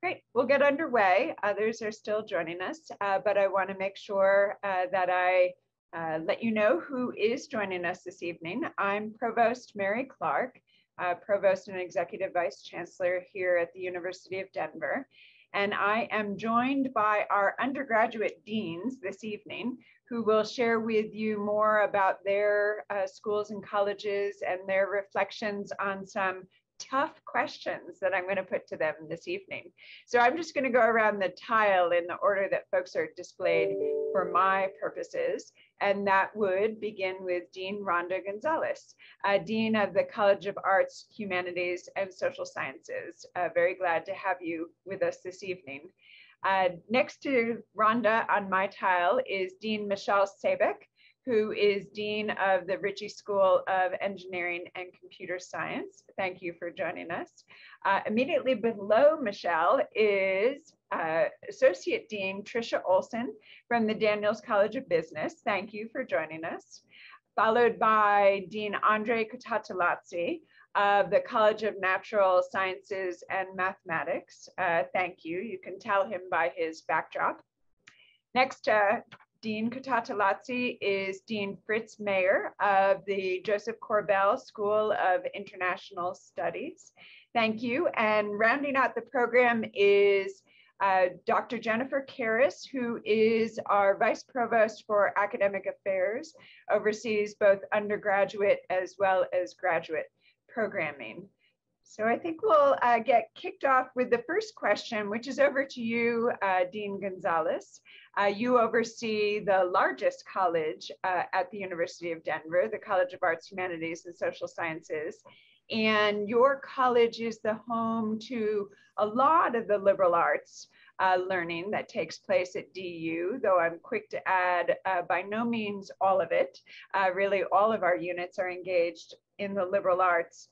Great, we'll get underway. Others are still joining us, but I want to make sure that I let you know who is joining us this evening. I'm Provost Mary Clark, Provost and Executive Vice Chancellor here at the University of Denver. And I am joined by our undergraduate deans this evening, who will share with you more about their schools and colleges and their reflections on some tough questions that I'm going to put to them this evening. So I'm just going to go around the tile in the order that folks are displayed for my purposes. And that would begin with Dean Rhonda Gonzalez, Dean of the College of Arts, Humanities, and Social Sciences. Very glad to have you with us this evening. Next to Rhonda on my tile is Dean Michelle Sabek, who is Dean of the Ritchie School of Engineering and Computer Science. Thank you for joining us. Immediately below Michelle is Associate Dean Tricia Olson from the Daniels College of Business. Thank you for joining us. Followed by Dean Andre Kutatalazzi of the College of Natural Sciences and Mathematics. Thank you. You can tell him by his backdrop. Next, Dean Kutatalazzi is Dean Fritz Mayer of the Joseph Corbell School of International Studies. Thank you. And rounding out the program is Dr. Jennifer Karras, who is our Vice Provost for Academic Affairs, oversees both undergraduate as well as graduate programming. So I think we'll get kicked off with the first question, which is over to you, Dean Gonzalez. You oversee the largest college at the University of Denver, the College of Arts, Humanities, and Social Sciences. And your college is the home to a lot of the liberal arts learning that takes place at DU, though I'm quick to add by no means all of it. Really, all of our units are engaged in the liberal arts.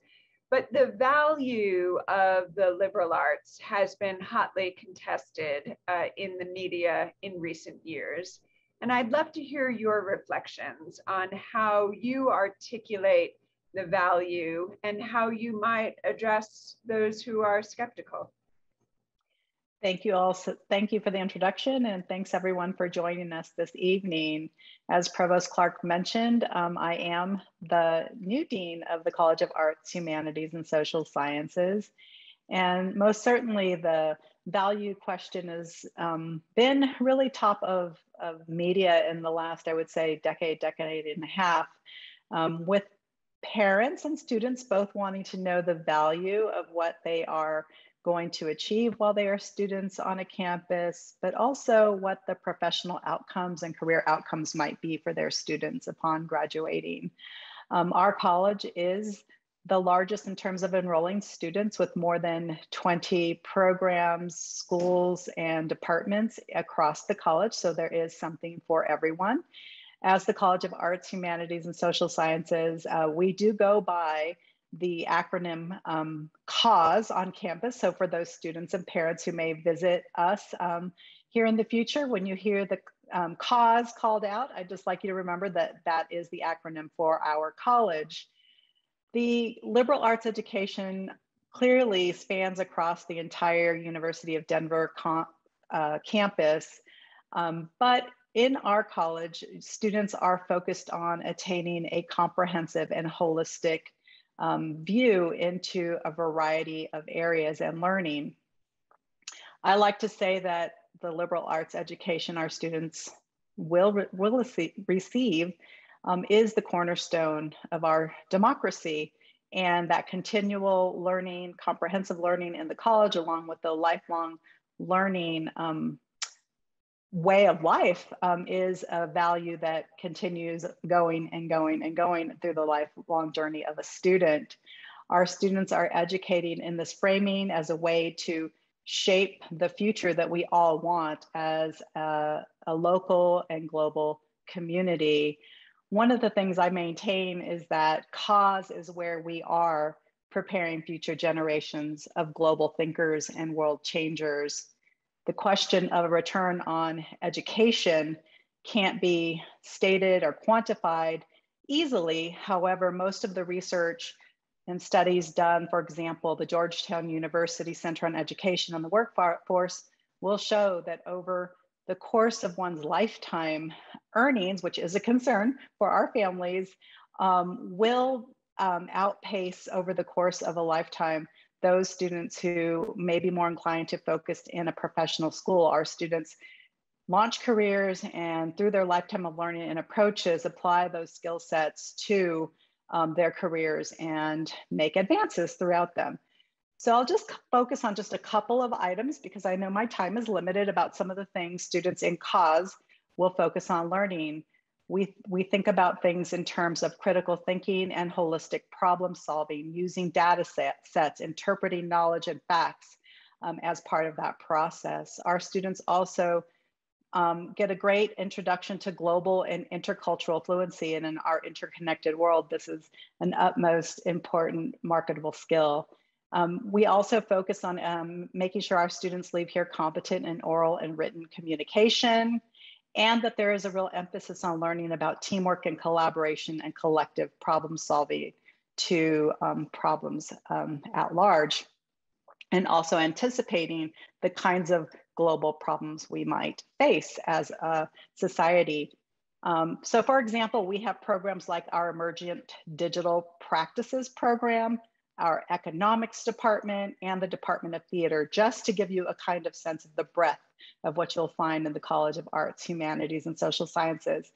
But the value of the liberal arts has been hotly contested in the media in recent years. And I'd love to hear your reflections on how you articulate the value and how you might address those who are skeptical. Thank you all. Thank you for the introduction, and thanks everyone for joining us this evening. As Provost Clark mentioned, I am the new Dean of the College of Arts, Humanities, and Social Sciences. And most certainly the value question has been really top of media in the last, I would say, decade and a half, with parents and students both wanting to know the value of what they are going to achieve while they are students on a campus, but also what the professional outcomes and career outcomes might be for their students upon graduating. Our college is the largest in terms of enrolling students, with more than 20 programs, schools, and departments across the college. So there is something for everyone. As the College of Arts, Humanities, and Social Sciences, we do go by the acronym CAUSE on campus. So for those students and parents who may visit us here in the future, when you hear the CAUSE called out, I'd just like you to remember that that is the acronym for our college. The liberal arts education clearly spans across the entire University of Denver campus, but in our college, students are focused on attaining a comprehensive and holistic view into a variety of areas and learning. I like to say that the liberal arts education our students will receive is the cornerstone of our democracy, and that continual learning, comprehensive learning in the college, along with the lifelong learning way of life, is a value that continues going and going and going through the lifelong journey of a student. Our students are educating in this framing as a way to shape the future that we all want as a local and global community. One of the things I maintain is that cause is where we are preparing future generations of global thinkers and world changers. The question of a return on education can't be stated or quantified easily. However, most of the research And studies done, for example, the Georgetown University Center on Education and the Workforce will show that over the course of one's lifetime, earnings, which is a concern for our families, will outpace over the course of a lifetime those students who may be more inclined to focus in a professional school. Our students launch careers and through their lifetime of learning and approaches, apply those skill sets to their careers and make advances throughout them. So I'll just focus on just a couple of items because I know my time is limited about some of the things students in cause will focus on learning. We think about things in terms of critical thinking and holistic problem solving, using data sets, interpreting knowledge and facts as part of that process. Our students also get a great introduction to global and intercultural fluency. And in our interconnected world, this is an utmost important marketable skill. We also focus on making sure our students leave here competent in oral and written communication, and that there is a real emphasis on learning about teamwork and collaboration and collective problem solving to problems at large, and also anticipating the kinds of global problems we might face as a society. So for example, we have programs like our Emergent Digital Practices program, our economics department, and the Department of Theater, just to give you a kind of sense of the breadth of what you'll find in the College of Arts, Humanities, and Social Sciences.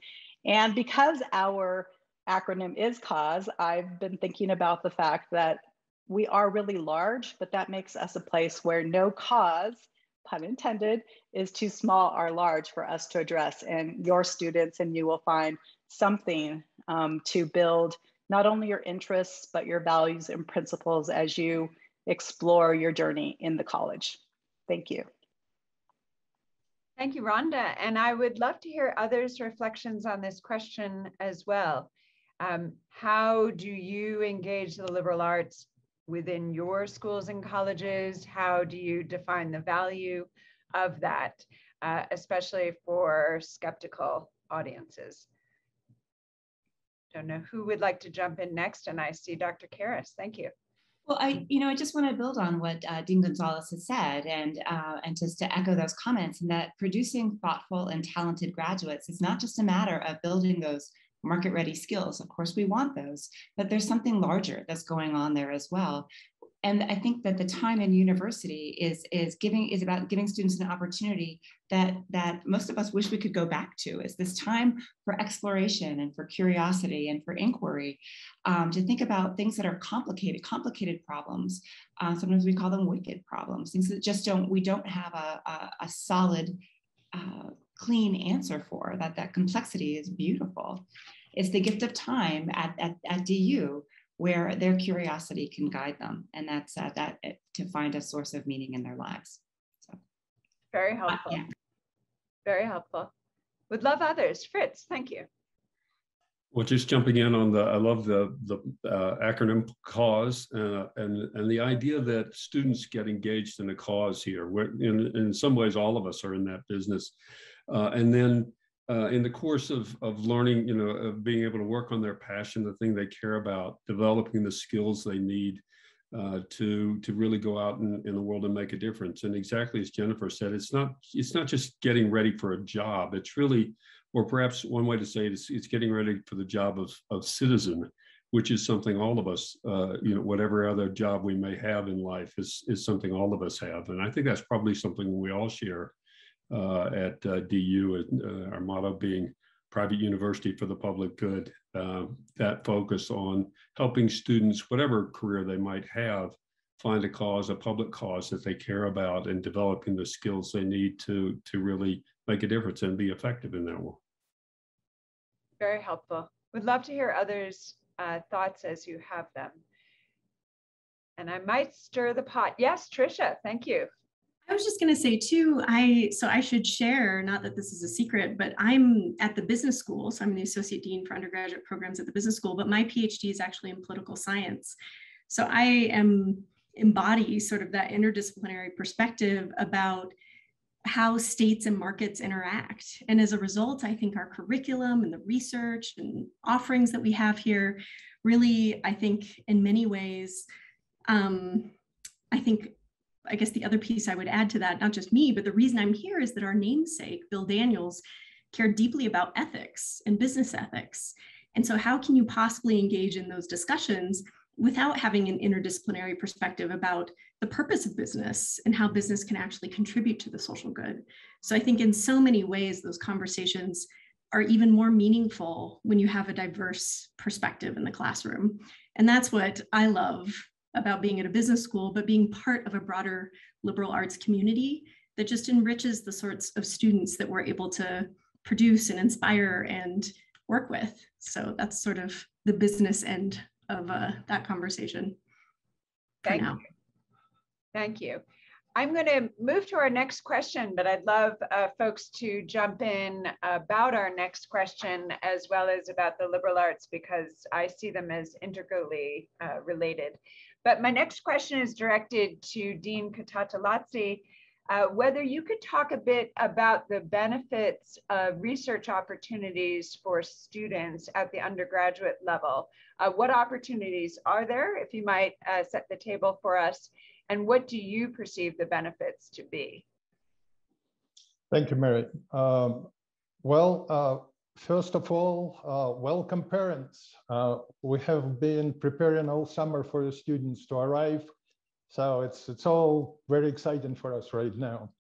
And because our acronym is CAUSE, I've been thinking about the fact that we are really large, but that makes us a place where no cause, pun intended, is too small or large for us to address. And your students and you will find something to build not only your interests, but your values and principles as you explore your journey in the college. Thank you. Thank you, Rhonda. And I would love to hear others' reflections on this question as well. How do you engage the liberal arts within your schools and colleges? How do you define the value of that, especially for skeptical audiences? Don't know who would like to jump in next, and I see Dr. Karras. Thank you. Well, I just want to build on what Dean Gonzalez has said, and just to echo those comments, and that producing thoughtful and talented graduates is not just a matter of building those market-ready skills. Of course, we want those, but there's something larger that's going on there as well. And I think that the time in university is about giving students an opportunity that most of us wish we could go back to. Is this time for exploration and for curiosity and for inquiry, to think about things that are complicated problems. Sometimes we call them wicked problems, things that we don't have a solid, clean answer for. That complexity is beautiful. It's the gift of time at DU, where their curiosity can guide them, and that's to find a source of meaning in their lives. So, very helpful. Yeah. Very helpful. Would love others. Fritz, thank you. Well, just jumping in on I love the acronym CAUSE, and the idea that students get engaged in a cause here. In some ways, all of us are in that business, and then. In the course of learning, of being able to work on their passion, the thing they care about, developing the skills they need to really go out in the world and make a difference. And exactly as Jennifer said, it's not just getting ready for a job. It's really, or perhaps one way to say it is, it's getting ready for the job of citizen, which is something all of us, whatever other job we may have in life is something all of us have. And I think that's probably something we all share. At DU, our motto being private university for the public good, that focus on helping students, whatever career they might have, find a cause, a public cause that they care about, and developing the skills they need to really make a difference and be effective in that world. Very helpful. Would love to hear others' thoughts as you have them. And I might stir the pot. Yes, Tricia, thank you. I was just going to say too, I should share, not that this is a secret, but I'm at the business school. So I'm the associate dean for undergraduate programs at the business school, but my PhD is actually in political science. So I embody sort of that interdisciplinary perspective about how states and markets interact. And as a result, I think our curriculum and the research and offerings that we have here really, I think in many ways, I guess the other piece I would add to that, not just me, but the reason I'm here is that our namesake, Bill Daniels, cared deeply about ethics and business ethics. And so how can you possibly engage in those discussions without having an interdisciplinary perspective about the purpose of business and how business can actually contribute to the social good? So I think in so many ways, those conversations are even more meaningful when you have a diverse perspective in the classroom. And that's what I love about being at a business school, but being part of a broader liberal arts community that just enriches the sorts of students that we're able to produce and inspire and work with. So that's sort of the business end of that conversation for now. Thank you. I'm going to move to our next question, but I'd love folks to jump in about our next question as well as about the liberal arts, because I see them as integrally related. But my next question is directed to Dean Katatalazzi. Whether you could talk a bit about the benefits of research opportunities for students at the undergraduate level. What opportunities are there, if you might set the table for us, and what do you perceive the benefits to be? Thank you, Mary. First of all, welcome parents. We have been preparing all summer for the students to arrive. So it's all very exciting for us right now.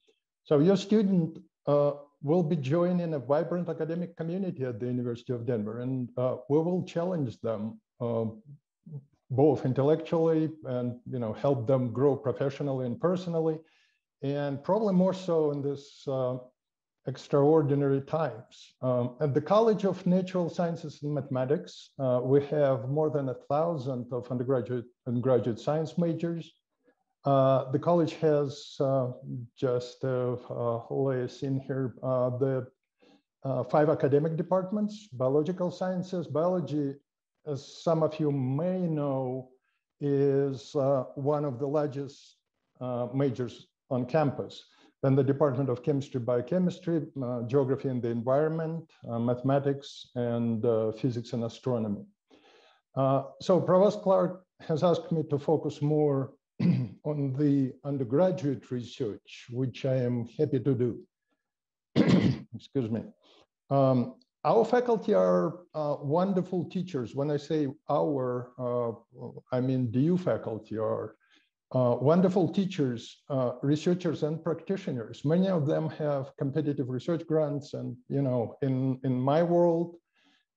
So your student will be joining a vibrant academic community at the University of Denver, and we will challenge them both intellectually and help them grow professionally and personally, and probably more so in this extraordinary times. At the College of Natural Sciences and Mathematics, we have more than 1,000 of undergraduate and graduate science majors. The college has just list in here the 5 academic departments: biological sciences. Biology, as some of you may know, is one of the largest majors on campus. Then the Department of Chemistry, Biochemistry, Geography and the Environment, Mathematics, and Physics and Astronomy. So Provost Clark has asked me to focus more on the undergraduate research, which I am happy to do. Excuse me. Our faculty are wonderful teachers. When I say our, I mean DU faculty are wonderful teachers, researchers, and practitioners. Many of them have competitive research grants, and in my world,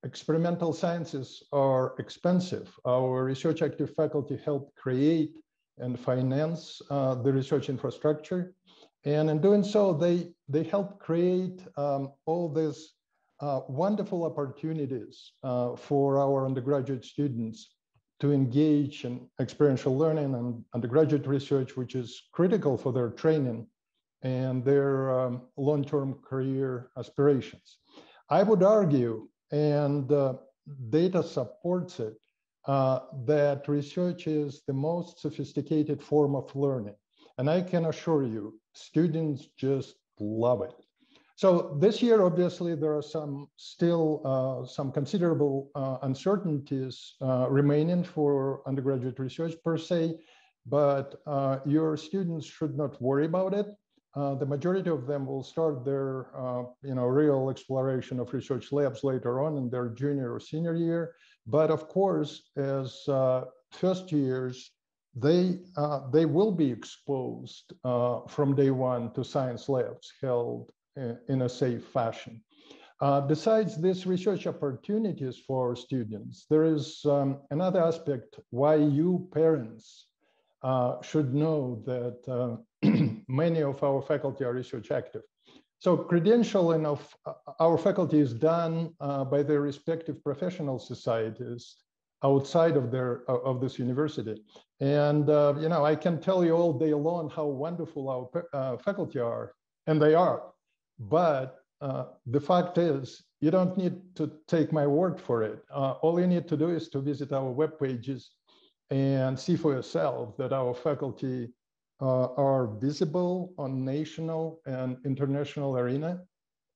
experimental sciences are expensive. Our research active faculty help create and finance the research infrastructure. And in doing so, they help create all these wonderful opportunities for our undergraduate students to engage in experiential learning and undergraduate research, which is critical for their training and their long-term career aspirations. I would argue, and data supports it, that research is the most sophisticated form of learning. And I can assure you, students just love it. So this year, obviously, there are still some considerable uncertainties remaining for undergraduate research per se, but your students should not worry about it. The majority of them will start their real exploration of research labs later on in their junior or senior year. But of course, as first years, they will be exposed from day one to science labs held in a safe fashion. Besides these research opportunities for students, there is another aspect why you parents should know that many of our faculty are research active. So credentialing of our faculty is done by their respective professional societies outside of this university. And I can tell you all day long how wonderful our faculty are, and they are. But the fact is, you don't need to take my word for it. All you need to do is to visit our web pages and see for yourself that our faculty are visible on national and international arena,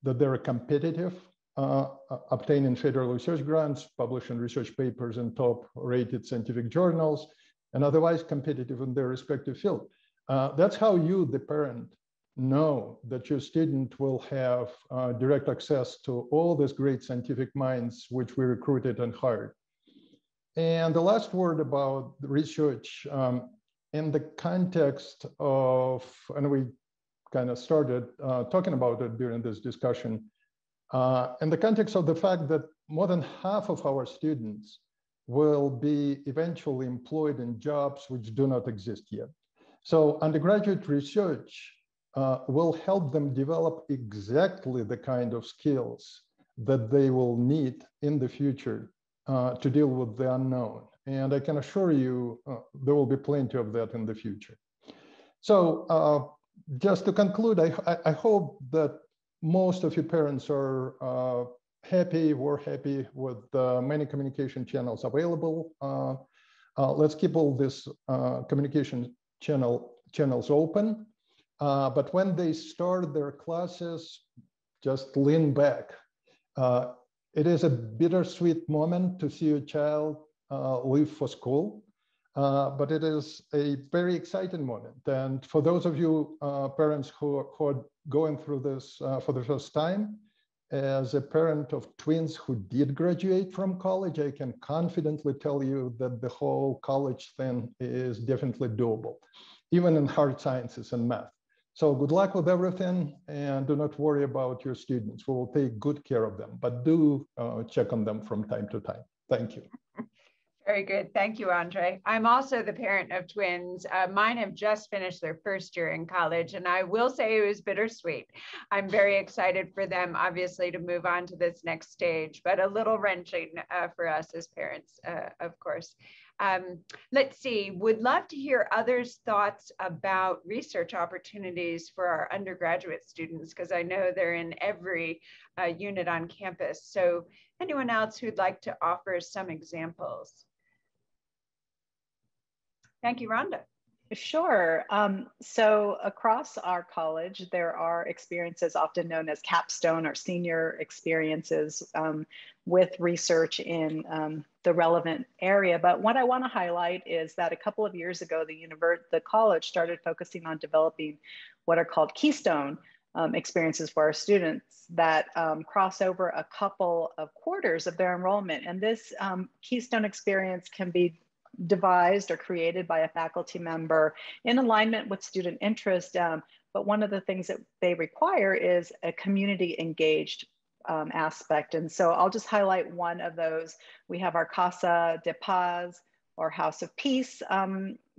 that they're competitive, obtaining federal research grants, publishing research papers in top-rated scientific journals, and otherwise competitive in their respective field. That's how you, the parent, know that your student will have direct access to all these great scientific minds which we recruited and hired. And the last word about research, in the context of, and we kind of started talking about it during this discussion, in the context of the fact that more than half of our students will be eventually employed in jobs which do not exist yet. So undergraduate research will help them develop exactly the kind of skills that they will need in the future to deal with the unknown. And I can assure you there will be plenty of that in the future. So just to conclude, I hope that most of you parents are happy, we're happy with the many communication channels available. Let's keep all these communication channels open. But when they start their classes, just lean back. It is a bittersweet moment to see your child leave for school, but it is a very exciting moment. And for those of you parents who are going through this for the first time, as a parent of twins who did graduate from college, I can confidently tell you that the whole college thing is definitely doable, even in hard sciences and math. So good luck with everything, and do not worry about your students. We will take good care of them, but do check on them from time to time. Thank you. Very good. Thank you, Andre. I'm also the parent of twins. Mine have just finished their first year in college, and I will say it was bittersweet. I'm very excited for them, obviously, to move on to this next stage, but a little wrenching for us as parents, of course. Let's see, would love to hear others' thoughts about research opportunities for our undergraduate students, because I know they're in every unit on campus. So anyone else who'd like to offer some examples? Thank you, Rhonda. Sure. So across our college, there are experiences often known as capstone or senior experiences with research in the relevant area. But what I want to highlight is that a couple of years ago, the college started focusing on developing what are called Keystone experiences for our students that cross over a couple of quarters of their enrollment. And this Keystone experience can be devised or created by a faculty member in alignment with student interest. But one of the things that they require is a community engaged aspect. And so I'll just highlight one of those. We have our Casa de Paz or House of Peace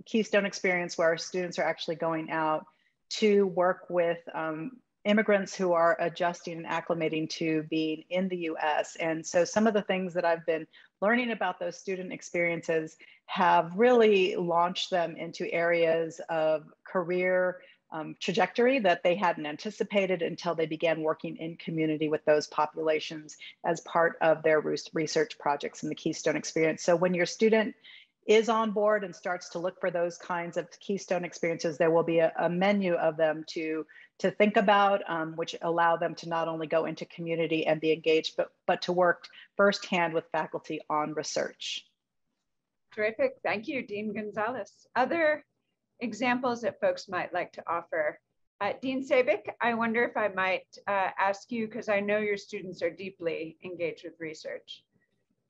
Keystone experience, where our students are actually going out to work with immigrants who are adjusting and acclimating to being in the US. And so some of the things that I've been learning about those student experiences have really launched them into areas of career trajectory that they hadn't anticipated until they began working in community with those populations as part of their research projects in the Keystone experience. So when your student is on board and starts to look for those kinds of Keystone experiences, there will be a menu of them to think about, which allow them to not only go into community and be engaged, but to work firsthand with faculty on research. Terrific. Thank you, Dean Gonzalez. Other examples that folks might like to offer? Dean Savick, I wonder if I might ask you, because I know your students are deeply engaged with research.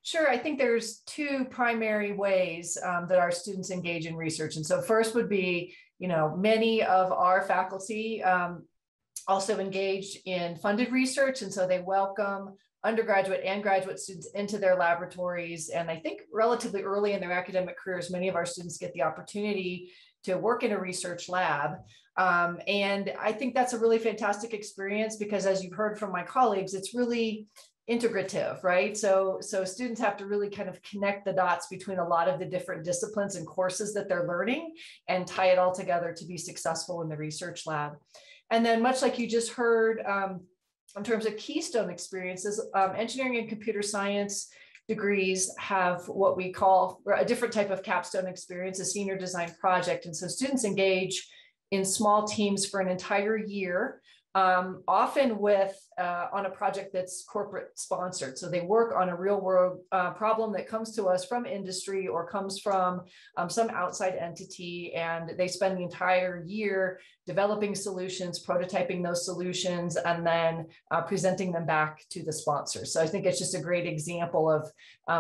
Sure, I think there's two primary ways that our students engage in research. And so first would be, many of our faculty also engaged in funded research. And so they welcome undergraduate and graduate students into their laboratories. And I think relatively early in their academic careers, many of our students get the opportunity to work in a research lab. And I think that's a really fantastic experience because, as you've heard from my colleagues, it's really integrative, right? So students have to really kind of connect the dots between a lot of the different disciplines and courses that they're learning and tie it all together to be successful in the research lab. And then much like you just heard, in terms of Keystone experiences, engineering and computer science degrees have what we call a different type of capstone experience, a senior design project. And so students engage in small teams for an entire year, often with on a project that's corporate sponsored. So they work on a real world problem that comes to us from industry or comes from some outside entity, and they spend the entire year developing solutions, prototyping those solutions, and then presenting them back to the sponsor. So I think it's just a great example of,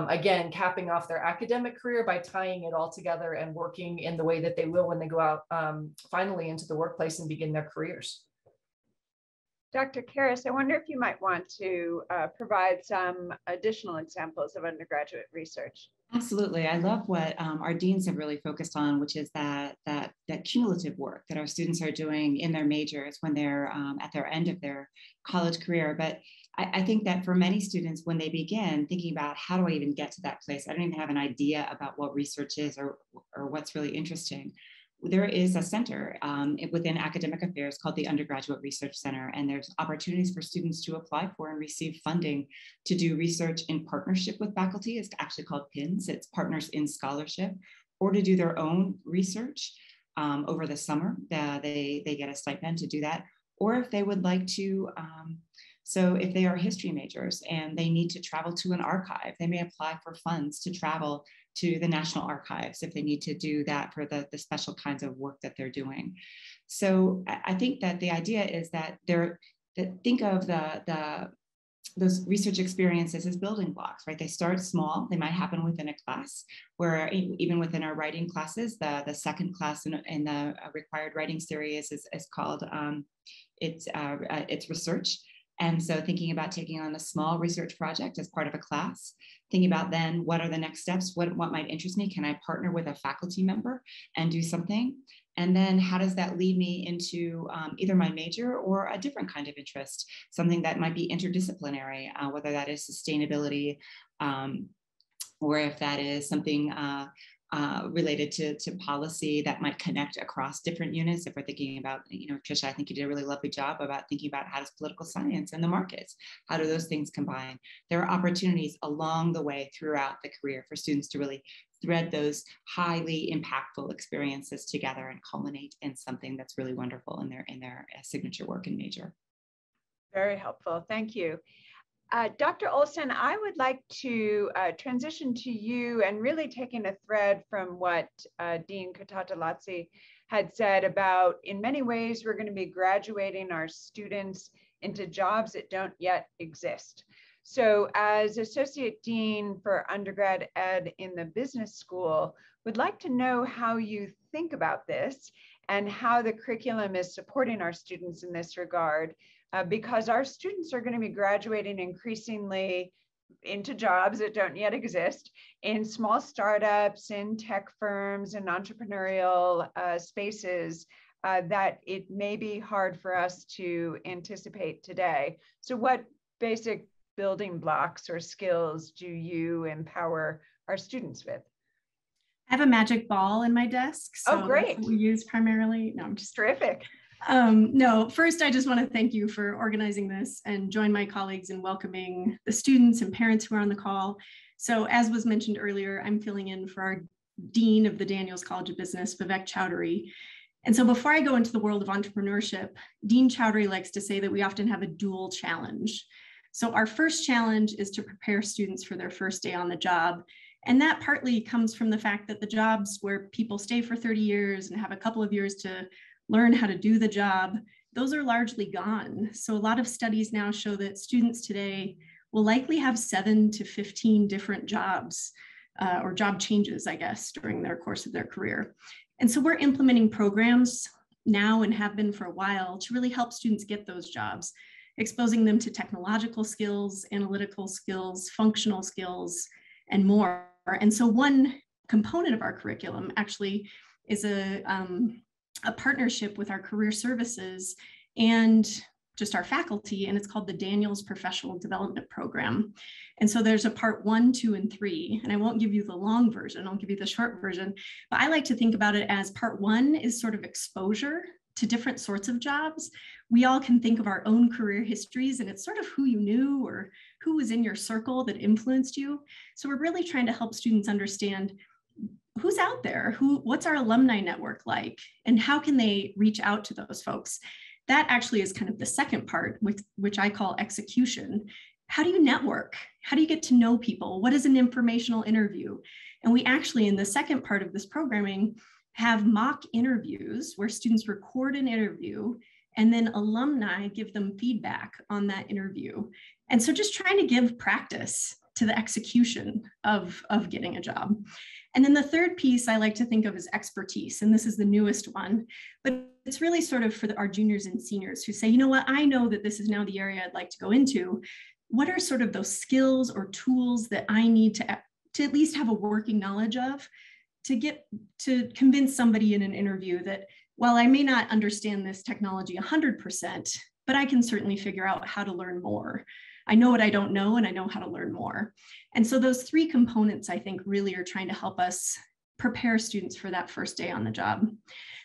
again, capping off their academic career by tying it all together and working in the way that they will when they go out finally into the workplace and begin their careers. Dr. Karras, I wonder if you might want to provide some additional examples of undergraduate research. Absolutely. I love what our deans have really focused on, which is that cumulative work that our students are doing in their majors when they're at their end of their college career. But I think that for many students, when they begin thinking about how do I even get to that place, I don't even have an idea about what research is or what's really interesting. There is a center within academic affairs called the Undergraduate Research Center, and there's opportunities for students to apply for and receive funding to do research in partnership with faculty. It's actually called PINS, it's Partners in Scholarship, or to do their own research over the summer. They get a stipend to do that, or if they would like to, so if they are history majors and they need to travel to an archive, they may apply for funds to travel to the National Archives if they need to do that for the special kinds of work that they're doing. So I think that the idea is that think of those research experiences as building blocks, right? They start small. They might happen within a class, where even within our writing classes, the second class in the required writing series is called it's research. And so thinking about taking on a small research project as part of a class, thinking about then what are the next steps, what might interest me, can I partner with a faculty member and do something? And then how does that lead me into either my major or a different kind of interest, something that might be interdisciplinary, whether that is sustainability, or if that is something related to policy that might connect across different units. If we're thinking about, Tricia, I think you did a really lovely job about thinking about how does political science and the markets, how do those things combine? There are opportunities along the way throughout the career for students to really thread those highly impactful experiences together and culminate in something that's really wonderful in their signature work and major. Very helpful, thank you. Dr. Olson, I would like to transition to you and really taking a thread from what Dean Katatalazzi had said about, in many ways, we're going to be graduating our students into jobs that don't yet exist. So as Associate Dean for Undergrad Ed in the Business School, would like to know how you think about this and how the curriculum is supporting our students in this regard. Because our students are going to be graduating increasingly into jobs that don't yet exist in small startups, in tech firms, and entrepreneurial spaces that it may be hard for us to anticipate today. So what basic building blocks or skills do you empower our students with? I have a magic ball in my desk. So oh, great. That's what we use primarily. No, I'm just terrific. No, first, I just want to thank you for organizing this and join my colleagues in welcoming the students and parents who are on the call. So as was mentioned earlier, I'm filling in for our Dean of the Daniels College of Business, Vivek Chowdhury. And so before I go into the world of entrepreneurship, Dean Chowdhury likes to say that we often have a dual challenge. So our first challenge is to prepare students for their first day on the job. And that partly comes from the fact that the jobs where people stay for 30 years and have a couple of years to learn how to do the job, those are largely gone. So a lot of studies now show that students today will likely have 7 to 15 different jobs or job changes, I guess, during their course of their career. And so we're implementing programs now and have been for a while to really help students get those jobs, exposing them to technological skills, analytical skills, functional skills, and more. And so one component of our curriculum actually is a partnership with our career services and just our faculty, and it's called the Daniels Professional Development Program. And so there's a part 1, 2, and 3, and I won't give you the long version, I'll give you the short version, but I like to think about it as part 1 is sort of exposure to different sorts of jobs. We all can think of our own career histories, and it's sort of who you knew or who was in your circle that influenced you. So we're really trying to help students understand who's out there? What's our alumni network like? And how can they reach out to those folks? That actually is kind of the second part, which I call execution. How do you network? How do you get to know people? What is an informational interview? And we actually, in the second part of this programming, have mock interviews where students record an interview and then alumni give them feedback on that interview. And so just trying to give practice to the execution of getting a job. And then the third piece I like to think of as expertise, and this is the newest one, but it's really sort of for our juniors and seniors who say, you know what, I know that this is now the area I'd like to go into. What are sort of those skills or tools that I need to at least have a working knowledge of to convince somebody in an interview that, while I may not understand this technology 100%, but I can certainly figure out how to learn more. I know what I don't know, and I know how to learn more. And so those three components, I think, really are trying to help us prepare students for that first day on the job.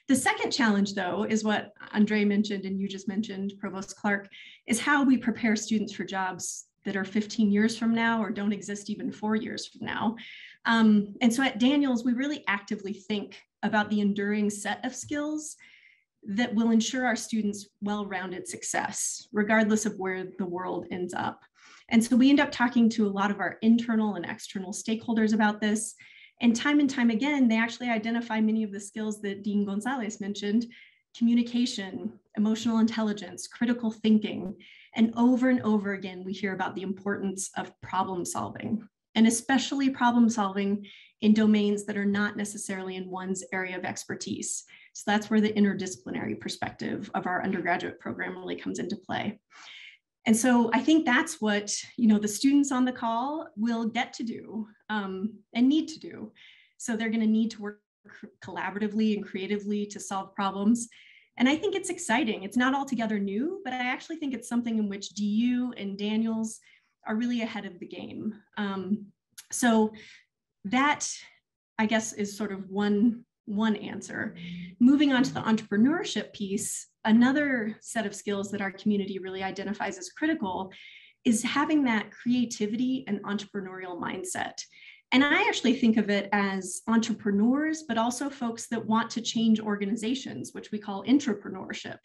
The second challenge, though, is what Andre mentioned and you just mentioned, Provost Clark, is how we prepare students for jobs that are 15 years from now or don't exist even 4 years from now. And so at Daniels, we really actively think about the enduring set of skills that will ensure our students well-rounded success, regardless of where the world ends up. And so we end up talking to a lot of our internal and external stakeholders about this. And time again, they actually identify many of the skills that Dean Gonzalez mentioned: communication, emotional intelligence, critical thinking. And over again, we hear about the importance of problem solving, and especially problem solving in domains that are not necessarily in one's area of expertise. So that's where the interdisciplinary perspective of our undergraduate program really comes into play. And so I think that's what, the students on the call will get to do and need to do. So they're going to need to work collaboratively and creatively to solve problems. And I think it's exciting. It's not altogether new, but I actually think it's something in which DU and Daniels are really ahead of the game. So that, I guess, is sort of one answer. Moving on to the entrepreneurship piece, another set of skills that our community really identifies as critical is having that creativity and entrepreneurial mindset. And I actually think of it as entrepreneurs, but also folks that want to change organizations, which we call intrapreneurship.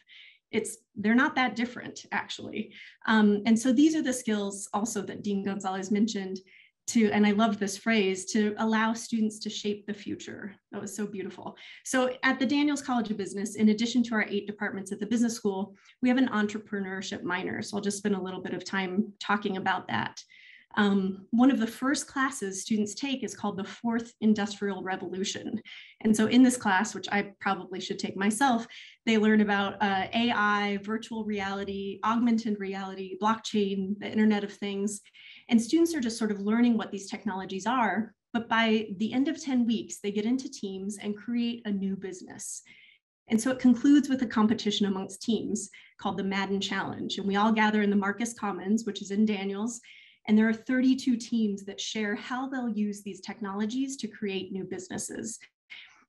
They're not that different, actually. And so these are the skills also that Dean Gonzalez mentioned, and I love this phrase, to allow students to shape the future. That was so beautiful. So at the Daniels College of Business, in addition to our 8 departments at the business school, we have an entrepreneurship minor. So I'll just spend a little bit of time talking about that. One of the first classes students take is called the 4th Industrial Revolution. And so in this class, which I probably should take myself, they learn about AI, virtual reality, augmented reality, blockchain, the Internet of Things. And students are just sort of learning what these technologies are. But by the end of 10 weeks, they get into teams and create a new business. And so it concludes with a competition amongst teams called the Madden Challenge. And we all gather in the Marcus Commons, which is in Daniels. And there are 32 teams that share how they'll use these technologies to create new businesses.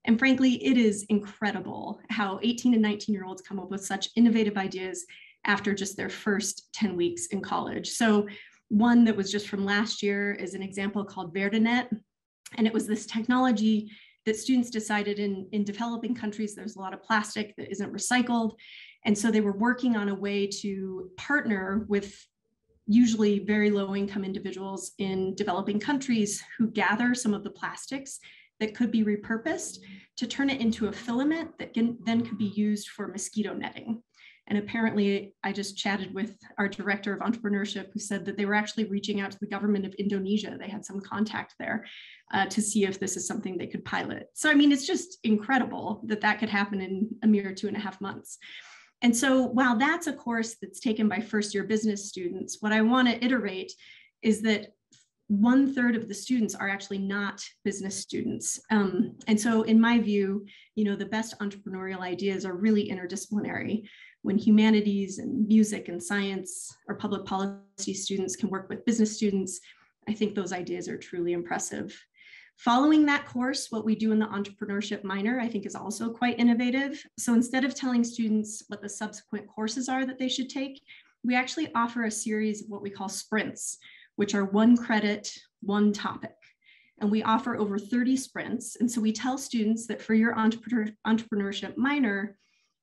And frankly, it is incredible how 18 and 19-year-olds come up with such innovative ideas after just their first 10 weeks in college. So one that was just from last year is an example called Vertinet. And it was this technology that students decided in developing countries, there's a lot of plastic that isn't recycled. And so they were working on a way to partner with usually very low-income individuals in developing countries who gather some of the plastics that could be repurposed to turn it into a filament that then could be used for mosquito netting. And apparently, I just chatted with our director of entrepreneurship who said that they were actually reaching out to the government of Indonesia. They had some contact there to see if this is something they could pilot. So, I mean, it's just incredible that that could happen in a mere 2.5 months. And so while that's a course that's taken by first-year business students, what I want to iterate is that 1/3 of the students are actually not business students. And so in my view, the best entrepreneurial ideas are really interdisciplinary. When humanities and music and science or public policy students can work with business students, I think those ideas are truly impressive. Following that course, what we do in the entrepreneurship minor, I think, is also quite innovative. So instead of telling students what the subsequent courses are that they should take, we actually offer a series of what we call sprints, which are 1 credit, 1 topic. and we offer over 30 sprints. And so we tell students that for your entrepreneurship minor,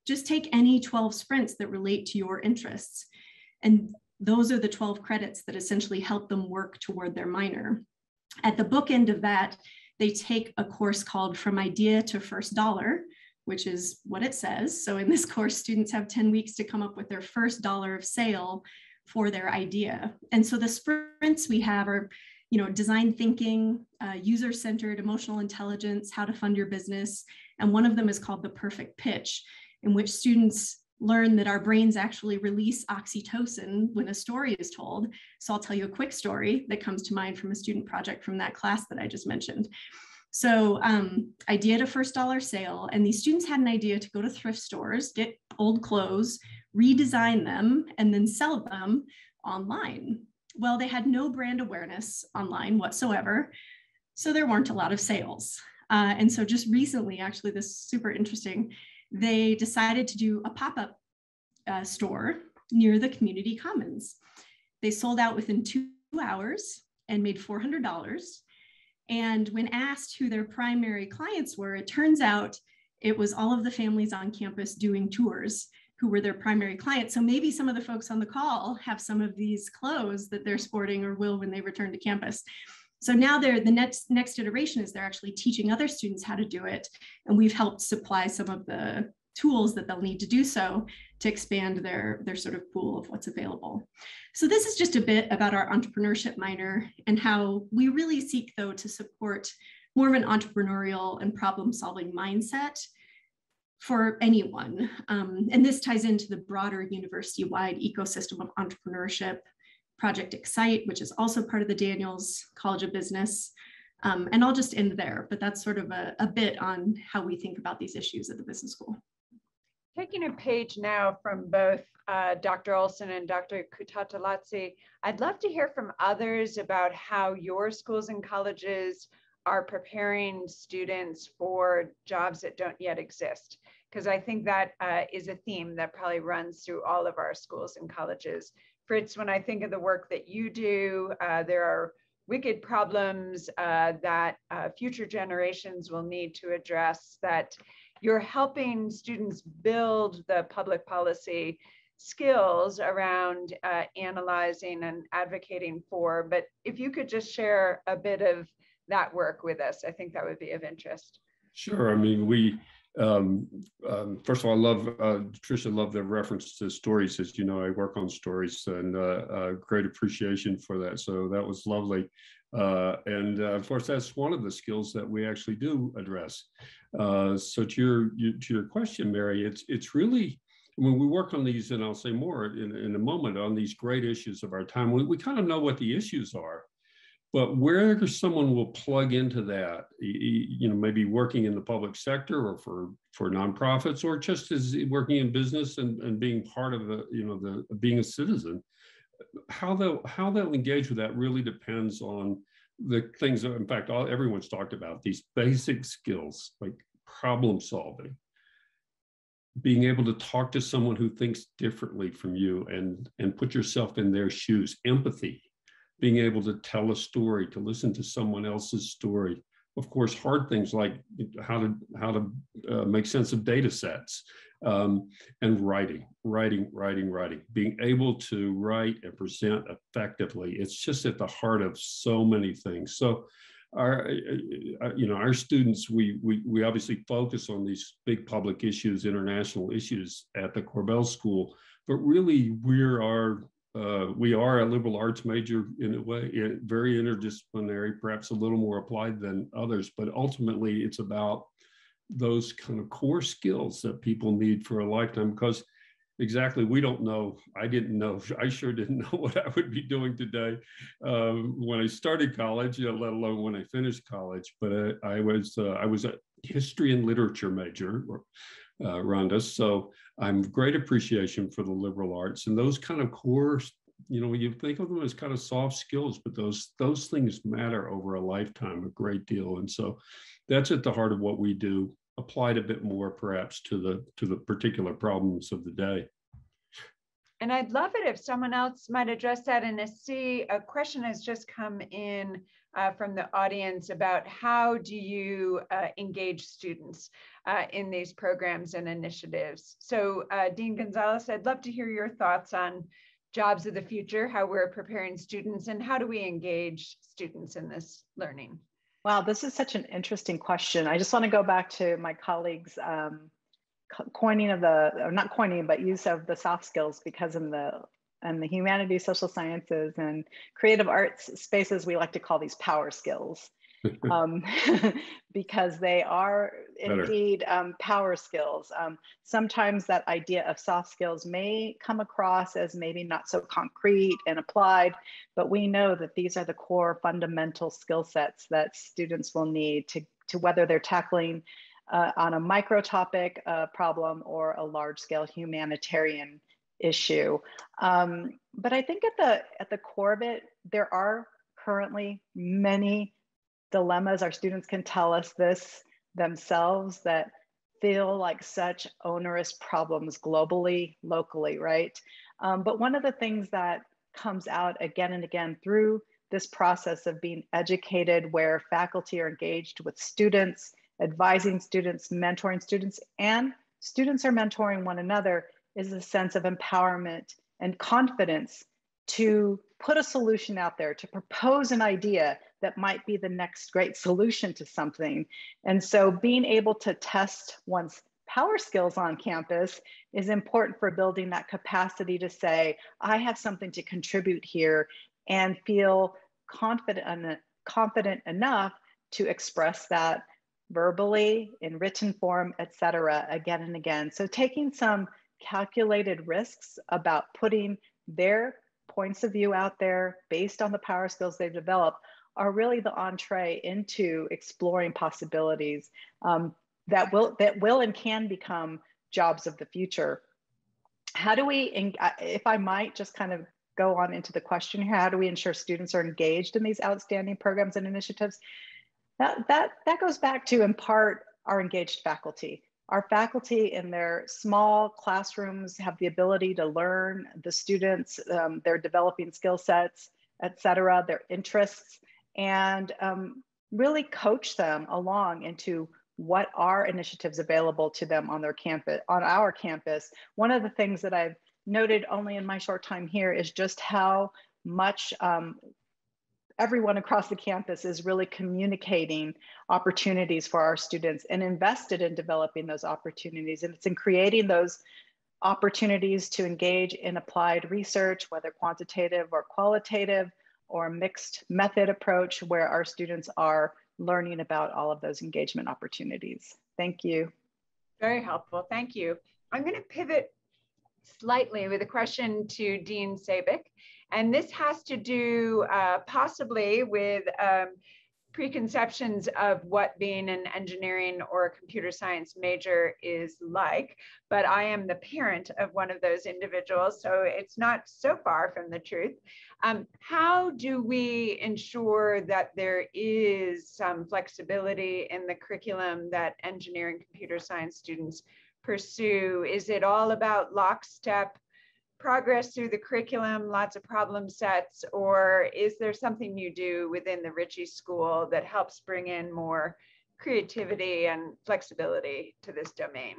just take any 12 sprints that relate to your interests. And those are the 12 credits that essentially help them work toward their minor. At the bookend of that, they take a course called From Idea to First Dollar, which is what it says. So in this course, students have 10 weeks to come up with their first dollar of sale for their idea. And so the sprints we have are, design thinking, user-centered, emotional intelligence, how to fund your business. And one of them is called the perfect pitch, in which students learn that our brains actually release oxytocin when a story is told. So I'll tell you a quick story that comes to mind from a student project from that class that I just mentioned. So idea to first dollar sale, and these students had an idea to go to thrift stores, get old clothes, redesign them, and then sell them online. Well, they had no brand awareness online whatsoever, so there weren't a lot of sales. And so just recently, actually, this is super interesting, they decided to do a pop-up store near the community commons. They sold out within 2 hours and made $400. And when asked who their primary clients were, it turns out it was all of the families on campus doing tours who were their primary clients. So maybe some of the folks on the call have some of these clothes that they're sporting or will when they return to campus. So now the next iteration is they're actually teaching other students how to do it. And we've helped supply some of the tools that they'll need to do so to expand their sort of pool of what's available. So this is just a bit about our entrepreneurship minor and how we really seek, though, to support more of an entrepreneurial and problem-solving mindset for anyone. And this ties into the broader university-wide ecosystem of entrepreneurship, Project Excite, which is also part of the Daniels College of Business. And I'll just end there, but that's sort of a bit on how we think about these issues at the business school. Taking a page now from both Dr. Olson and Dr. Kutatalazzi, I'd love to hear from others about how your schools and colleges are preparing students for jobs that don't yet exist, because I think that is a theme that probably runs through all of our schools and colleges. Fritz, when I think of the work that you do, there are wicked problems that future generations will need to address, that you're helping students build the public policy skills around analyzing and advocating for. But if you could just share a bit of that work with us, I think that would be of interest. Sure. I mean, first of all, I love, Tricia, love the reference to stories. As you know, I work on stories, and great appreciation for that. So that was lovely. And of course, that's one of the skills that we actually do address. So to your question, Mary, it's really, when we work on these, and I'll say more in a moment, on these great issues of our time, we kind of know what the issues are. But where someone will plug into that, maybe working in the public sector or for nonprofits, or just as working in business and being part of being a citizen, how they'll engage with that really depends on the things that, in fact, everyone's talked about, these basic skills like problem solving, being able to talk to someone who thinks differently from you and put yourself in their shoes, empathy, being able to tell a story, to listen to someone else's story. Of course, hard things like how to make sense of data sets, and writing, being able to write and present effectively. It's just at the heart of so many things. So our students, we obviously focus on these big public issues, international issues at the Corbell School, but really we are a liberal arts major in a way, very interdisciplinary, perhaps a little more applied than others, but ultimately it's about those kind of core skills that people need for a lifetime, because exactly, we don't know. I sure didn't know what I would be doing today when I started college, let alone when I finished college. But I was a history and literature major, Rhonda. So I'm great appreciation for the liberal arts and those kind of core, you think of them as kind of soft skills, but those things matter over a lifetime a great deal. And so that's at the heart of what we do, applied a bit more perhaps to the particular problems of the day. And I'd love it if someone else might address that. And I see a question has just come in from the audience about how do you engage students in these programs and initiatives. So Dean Gonzalez, I'd love to hear your thoughts on jobs of the future, how we're preparing students, and how do we engage students in this learning? Wow, this is such an interesting question. I just want to go back to my colleagues' coining of the, or not coining, but use of the soft skills, because in the humanities, social sciences, and creative arts spaces, we like to call these power skills. Because they are indeed power skills. Sometimes that idea of soft skills may come across as maybe not so concrete and applied, but we know that these are the core fundamental skill sets that students will need to whether they're tackling on a micro topic problem or a large scale humanitarian issue. But I think at the core of it, there are currently many dilemmas. Our students can tell us this themselves, that feel like such onerous problems globally, locally, right? But one of the things that comes out again and again through this process of being educated, where faculty are engaged with students, advising students, mentoring students, and students are mentoring one another, is a sense of empowerment and confidence to put a solution out there, to propose an idea that might be the next great solution to something. And so being able to test one's power skills on campus is important for building that capacity to say, I have something to contribute here, and feel confident enough to express that verbally, in written form, et cetera, again and again. So taking some calculated risks about putting their points of view out there based on the power skills they've developed are really the entree into exploring possibilities that will and can become jobs of the future. How do we, if I might just kind of go on into the question here, how do we ensure students are engaged in these outstanding programs and initiatives? That goes back to, in part, our engaged faculty. Our faculty in their small classrooms have the ability to learn the students, their developing skill sets, et cetera, their interests, and really coach them along into what are initiatives available to them on their campus, on our campus. One of the things that I've noted only in my short time here is just how much everyone across the campus is really communicating opportunities for our students and invested in developing those opportunities. And it's in creating those opportunities to engage in applied research, whether quantitative or qualitative or a mixed method approach, where our students are learning about all of those engagement opportunities. Thank you. Very helpful, thank you. I'm gonna pivot slightly with a question to Dean Sabick. And this has to do possibly with preconceptions of what being an engineering or a computer science major is like. But I am the parent of one of those individuals, so it's not so far from the truth. How do we ensure that there is some flexibility in the curriculum that engineering computer science students pursue? Is it all about lockstep progress through the curriculum, lots of problem sets, or is there something you do within the Ritchie School that helps bring in more creativity and flexibility to this domain?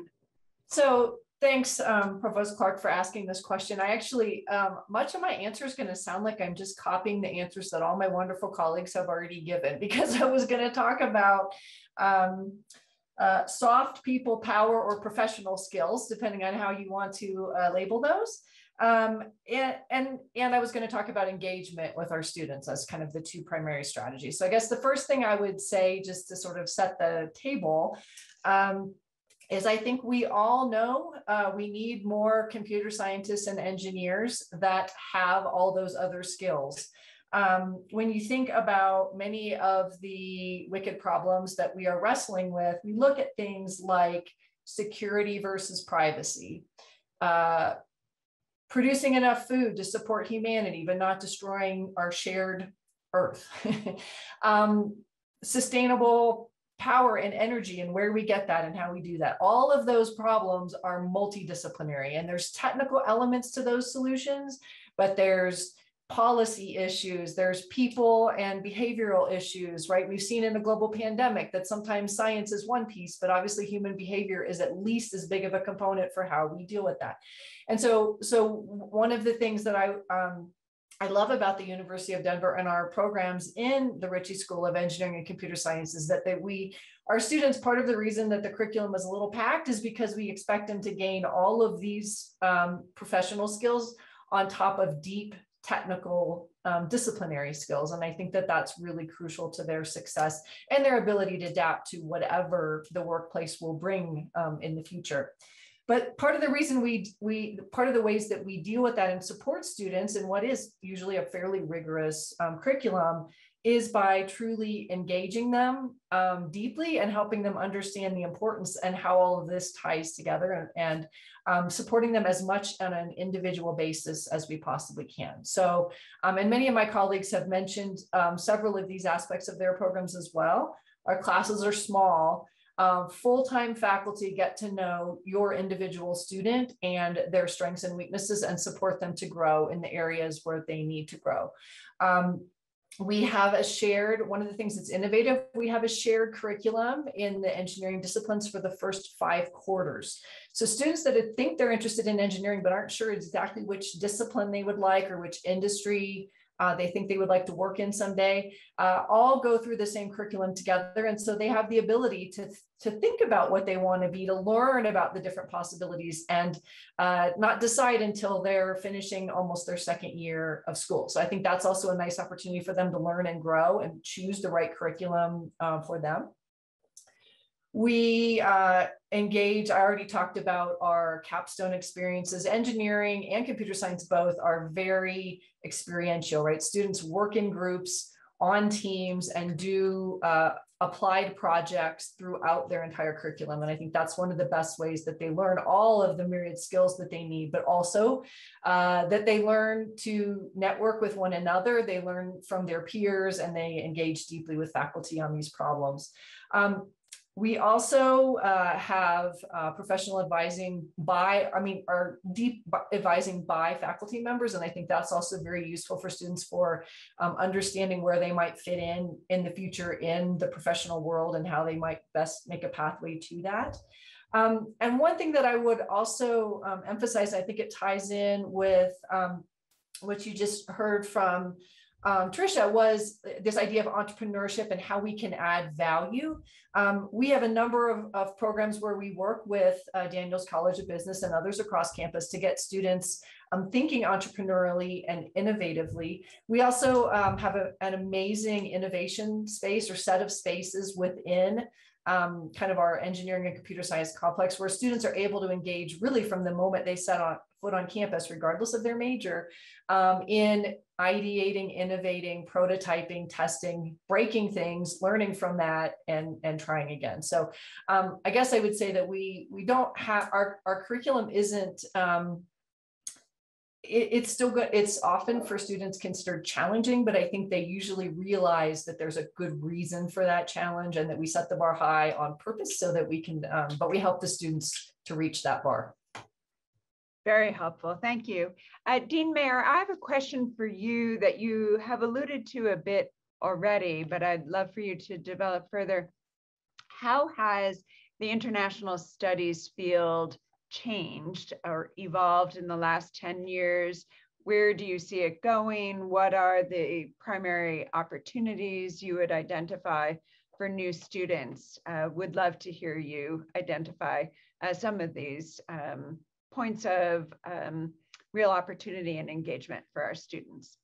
So thanks, Provost Clark, for asking this question. I actually, much of my answer is going to sound like I'm just copying the answers that all my wonderful colleagues have already given, because I was going to talk about soft people power or professional skills, depending on how you want to label those. And I was going to talk about engagement with our students as kind of the two primary strategies. So I guess the first thing I would say, just to sort of set the table, is I think we all know we need more computer scientists and engineers that have all those other skills. When you think about many of the wicked problems that we are wrestling with, we look at things like security versus privacy, producing enough food to support humanity, but not destroying our shared earth, sustainable power and energy and where we get that and how we do that. All of those problems are multidisciplinary, and there's technical elements to those solutions, but there's policy issues, there's people and behavioral issues, right? We've seen in a global pandemic that sometimes science is one piece, but obviously human behavior is at least as big of a component for how we deal with that. And so one of the things that I love about the University of Denver and our programs in the Ritchie School of Engineering and Computer Science is that our students, part of the reason that the curriculum is a little packed is because we expect them to gain all of these professional skills on top of deep technical disciplinary skills. And I think that that's really crucial to their success and their ability to adapt to whatever the workplace will bring in the future. But part of the reason part of the ways that we deal with that and support students in what is usually a fairly rigorous curriculum is by truly engaging them deeply and helping them understand the importance and how all of this ties together, and supporting them as much on an individual basis as we possibly can. So, and many of my colleagues have mentioned several of these aspects of their programs as well. Our classes are small. Full-time faculty get to know your individual student and their strengths and weaknesses and support them to grow in the areas where they need to grow. We have one of the things that's innovative, we have a shared curriculum in the engineering disciplines for the first 5 quarters. So students that think they're interested in engineering but aren't sure exactly which discipline they would like or which industry they think they would like to work in someday, all go through the same curriculum together. And so they have the ability to think about what they want to be, to learn about the different possibilities, and not decide until they're finishing almost their 2nd year of school. So I think that's also a nice opportunity for them to learn and grow and choose the right curriculum for them. We engage, I already talked about our capstone experiences. Engineering and computer science both are very experiential, right? Students work in groups, on teams, and do applied projects throughout their entire curriculum. And I think that's one of the best ways that they learn all of the myriad skills that they need, but also that they learn to network with one another. They learn from their peers and they engage deeply with faculty on these problems. We also have professional advising deep advising by faculty members. And I think that's also very useful for students for understanding where they might fit in the future in the professional world and how they might best make a pathway to that. And one thing that I would also emphasize, I think it ties in with what you just heard from Tricia, was this idea of entrepreneurship and how we can add value. We have a number of programs where we work with Daniels College of Business and others across campus to get students thinking entrepreneurially and innovatively. We also have an amazing innovation space or set of spaces within kind of our engineering and computer science complex, where students are able to engage really from the moment they set foot on campus, regardless of their major, in ideating, innovating, prototyping, testing, breaking things, learning from that, and trying again. So I guess I would say that we don't have, our curriculum isn't, it's still good. It's often for students considered challenging, but I think they usually realize that there's a good reason for that challenge and that we set the bar high on purpose so that we can, but we help the students to reach that bar. Very helpful. Thank you. Dean Mayer, I have a question for you that you have alluded to a bit already, but I'd love for you to develop further. How has the international studies field changed or evolved in the last 10 years? Where do you see it going? What are the primary opportunities you would identify for new students? Would love to hear you identify some of these points of real opportunity and engagement for our students.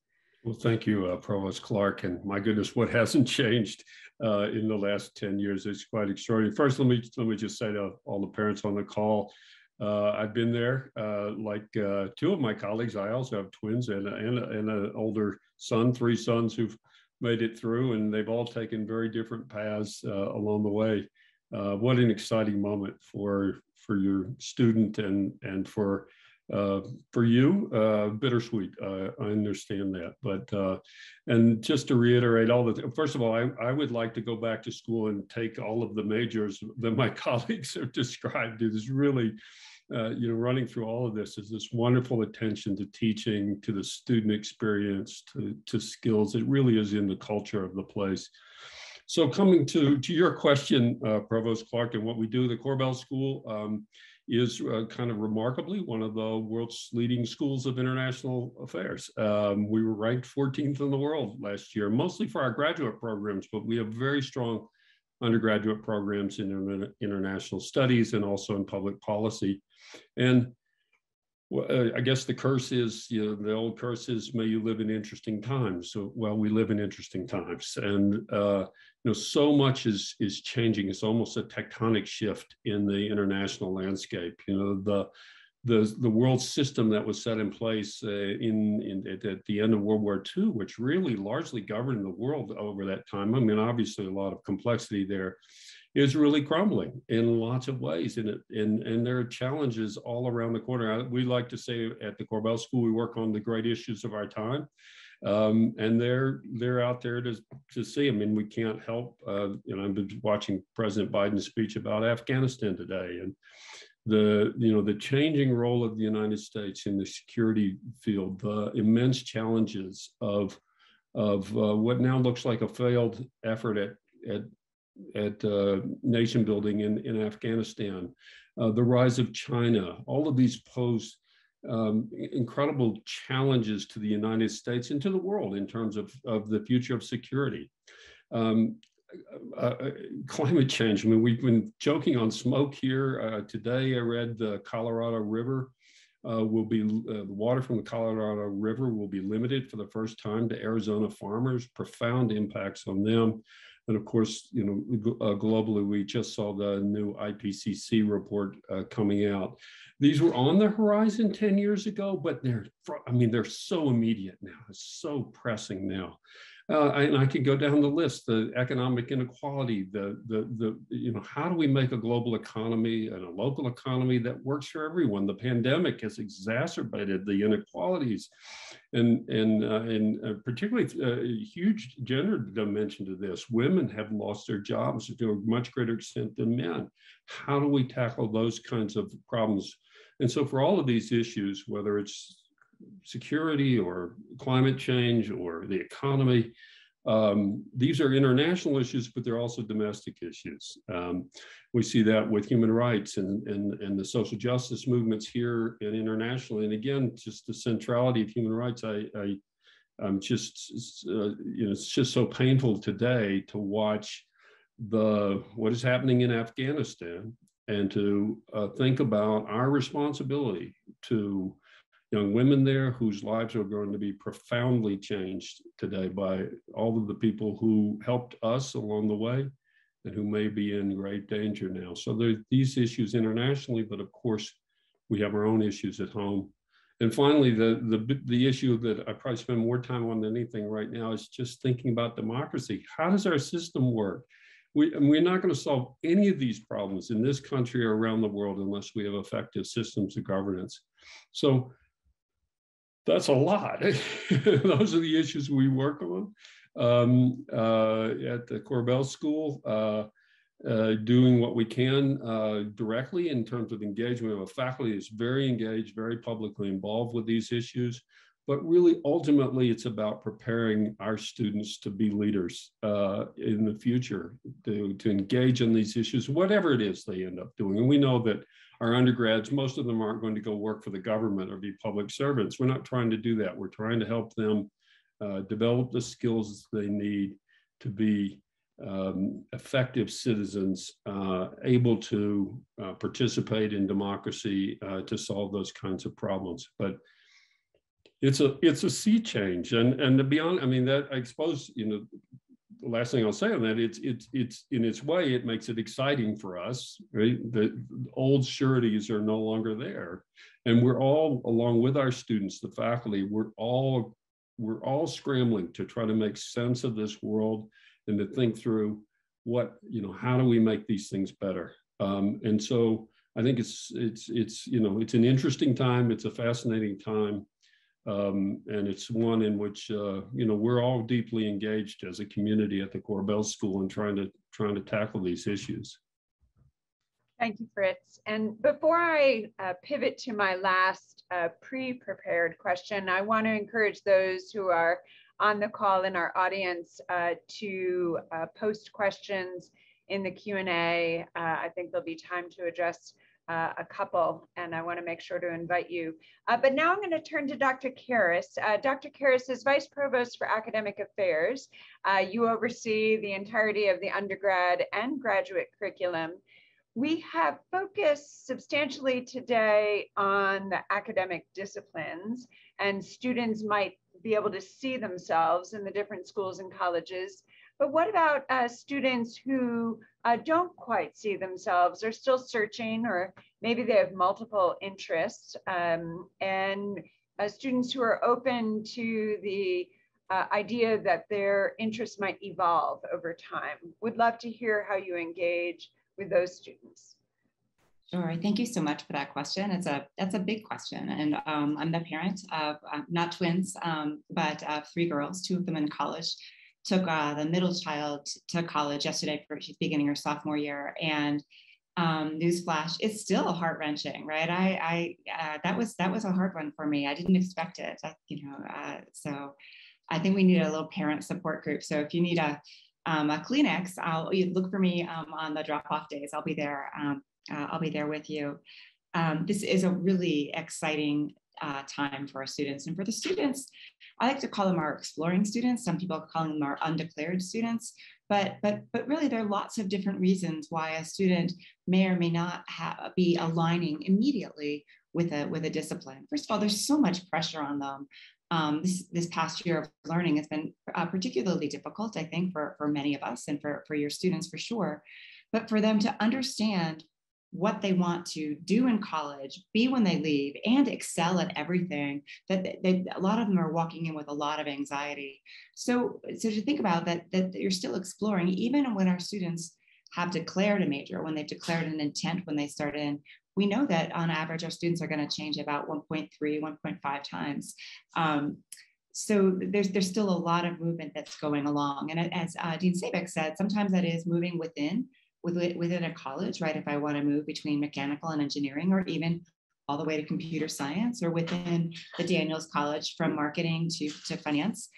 Well, thank you, Provost Clark. And my goodness, what hasn't changed in the last 10 years? It's quite extraordinary. First, let me just say to all the parents on the call, I've been there. Like 2 of my colleagues, I also have twins and an older son, 3 sons who've made it through, and they've all taken very different paths along the way. What an exciting moment for your student and for for you, bittersweet. I understand that, but and just to reiterate all the, first of all, I would like to go back to school and take all of the majors that my colleagues have described. It is really, you know, running through all of this is this wonderful attention to teaching, to the student experience, to skills. It really is in the culture of the place. So coming to your question, Provost Clark, and what we do, the Korbel School is kind of remarkably one of the world's leading schools of international affairs. We were ranked 14th in the world last year, mostly for our graduate programs, but we have very strong undergraduate programs in international studies and also in public policy. And I guess the curse is, you know, the old curse is, may you live in interesting times. So, well, we live in interesting times, and you know, so much is changing. It's almost a tectonic shift in the international landscape. You know, the world system that was set in place at the end of World War II, which really largely governed the world over that time. I mean, obviously a lot of complexity there, is really crumbling in lots of ways, and there are challenges all around the corner. We like to say at the Korbel School, we work on the great issues of our time, and they're out there to see. I mean, we can't help. You know, I've been watching President Biden's speech about Afghanistan today, and the changing role of the United States in the security field, the immense challenges of what now looks like a failed effort at nation building in Afghanistan, the rise of China. All of these pose incredible challenges to the United States and to the world in terms of the future of security. Climate change. I mean, we've been joking on smoke here. Today I read the Colorado River the water from the Colorado River will be limited for the first time to Arizona farmers, profound impacts on them. And of course, you know, globally, we just saw the new IPCC report coming out. These were on the horizon 10 years ago, but they're so immediate now. It's so pressing now. And I could go down the list: the economic inequality, you know, how do we make a global economy and a local economy that works for everyone? The pandemic has exacerbated the inequalities, and particularly a huge gender dimension to this. Women have lost their jobs to a much greater extent than men. How do we tackle those kinds of problems? And so for all of these issues, whether it's security or climate change or the economy, these are international issues, but they're also domestic issues. We see that with human rights and the social justice movements here and internationally. And again, just the centrality of human rights. I'm just, you know, it's just so painful today to watch what is happening in Afghanistan and to think about our responsibility to young women there whose lives are going to be profoundly changed today by all of the people who helped us along the way and who may be in great danger now. So there are these issues internationally, but of course we have our own issues at home. And finally, the issue that I probably spend more time on than anything right now is just thinking about democracy. How does our system work? We're not going to solve any of these problems in this country or around the world unless we have effective systems of governance. So that's a lot. Those are the issues we work on at the Korbel School, doing what we can directly in terms of engagement. We have a faculty that's very engaged, very publicly involved with these issues. But really, ultimately, it's about preparing our students to be leaders in the future, to engage in these issues, whatever it is they end up doing. And we know that our undergrads, most of them aren't going to go work for the government or be public servants. We're not trying to do that. We're trying to help them develop the skills they need to be effective citizens, able to participate in democracy to solve those kinds of problems. But it's a sea change, and to be honest, I mean, that I suppose, you know, the last thing I'll say on that, it's in its way, it makes it exciting for us, right? The old sureties are no longer there, and we're all, along with our students, the faculty, we're all scrambling to try to make sense of this world and to think through what, you know, how do we make these things better? And so I think it's it's an interesting time. It's a fascinating time. And it's one in which we're all deeply engaged as a community at the Corbell School in trying to tackle these issues. Thank you, Fritz. And before I pivot to my last pre-prepared question, I want to encourage those who are on the call in our audience to post questions in the Q&A. I think there'll be time to address a couple, and I want to make sure to invite you. But now I'm going to turn to Dr. Karras. Dr. Karras is Vice Provost for Academic Affairs. You oversee the entirety of the undergrad and graduate curriculum. We have focused substantially today on the academic disciplines, and students might be able to see themselves in the different schools and colleges. But what about students who don't quite see themselves, are still searching, or maybe they have multiple interests, and students who are open to the idea that their interests might evolve over time? Would love to hear how you engage with those students. Sure, thank you so much for that question. That's a big question, and I'm the parent of not twins, but 3 girls, 2 of them in college. Took the middle child to college yesterday. She's beginning her sophomore year, and newsflash, it's still heart-wrenching, right? That was a hard one for me. I didn't expect it, so I think we need a little parent support group. So if you need a Kleenex, you look for me on the drop-off days. I'll be there. I'll be there with you. This is a really exciting time for our students, and for the students, I like to call them our exploring students. Some people are calling them our undeclared students, but really there are lots of different reasons why a student may or may not be aligning immediately with a discipline. First of all, there's so much pressure on them. This past year of learning has been particularly difficult, I think, for many of us, and for your students for sure. But for them to understand what they want to do in college, be when they leave, and excel at everything, that a lot of them are walking in with a lot of anxiety. So to think about that you're still exploring, even when our students have declared a major, when they've declared an intent when they start in, we know that on average, our students are going to change about 1.3, 1.5 times. So there's still a lot of movement that's going along. And as Dean Sabek said, sometimes that is moving within a college, right? If I want to move between mechanical and engineering, or even all the way to computer science, or within the Daniels College from marketing to finance,